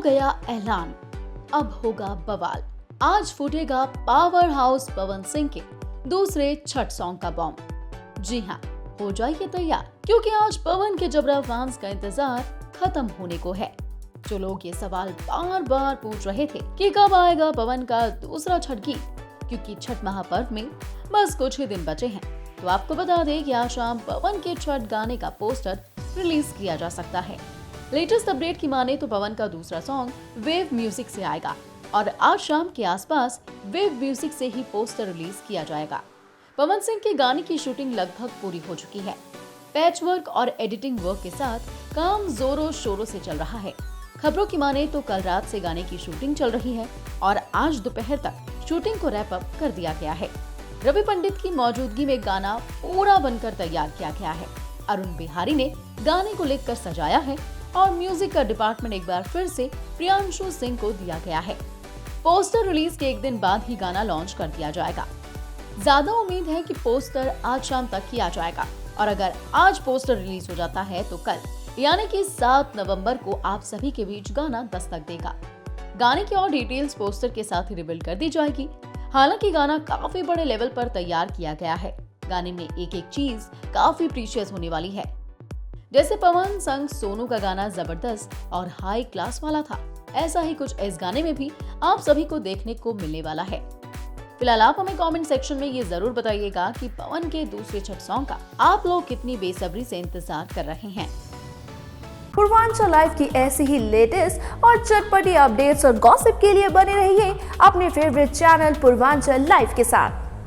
गया ऐलान, अब होगा बवाल। आज फूटेगा पावर हाउस पवन सिंह के दूसरे छठ सॉन्ग का बॉम्ब। जी हाँ, हो जाइए तैयार, क्योंकि आज पवन के जबरा फैंस का इंतजार खत्म होने को है। जो लोग ये सवाल बार बार पूछ रहे थे कि कब आएगा पवन का दूसरा छठ गीत, क्योंकि छठ महापर्व में बस कुछ ही दिन बचे हैं, तो आपको बता दें कि आज शाम पवन के छठ गाने का पोस्टर रिलीज किया जा सकता है। लेटेस्ट अपडेट की माने तो पवन का दूसरा सॉन्ग वेव म्यूजिक से आएगा और आज शाम के आसपास वेव म्यूजिक से ही पोस्टर रिलीज किया जाएगा। पवन सिंह के गाने की शूटिंग लगभग पूरी हो चुकी है। पैच वर्क और एडिटिंग वर्क के साथ काम जोरों शोरों से चल रहा है। खबरों की माने तो कल रात से गाने की शूटिंग चल रही है और आज दोपहर तक शूटिंग को रैप अप कर दिया गया है। रवि पंडित की मौजूदगी में गाना पूरा बनकर तैयार किया गया है। अरुण बिहारी ने गाने को लिखकर सजाया है और म्यूजिक का डिपार्टमेंट एक बार फिर से प्रियांशु सिंह को दिया गया है। पोस्टर रिलीज के एक दिन बाद ही गाना लॉन्च कर दिया जाएगा। ज्यादा उम्मीद है कि पोस्टर आज शाम तक ही आ जाएगा और अगर आज पोस्टर रिलीज हो जाता है तो कल यानी कि 7 नवंबर को आप सभी के बीच गाना दस्तक देगा। गाने की और डिटेल्स पोस्टर के साथ ही रिवील कर दी जाएगी। हालांकि गाना काफी बड़े लेवल पर तैयार किया गया है। गाने में एक एक चीज काफी प्रीशियस होने वाली है। जैसे पवन संग सोनू का गाना जबरदस्त और हाई क्लास वाला था, ऐसा ही कुछ इस गाने में भी आप सभी को देखने को मिलने वाला है। फिलहाल आप हमें कमेंट सेक्शन में ये जरूर बताइएगा कि पवन के दूसरे छठ सॉन्ग का आप लोग कितनी बेसब्री से इंतजार कर रहे हैं। पूर्वांचल लाइव की ऐसी ही लेटेस्ट और चटपटी अपडेट्स और गॉसिप के लिए बने रहिए अपने फेवरेट चैनल पूर्वांचल लाइव के साथ।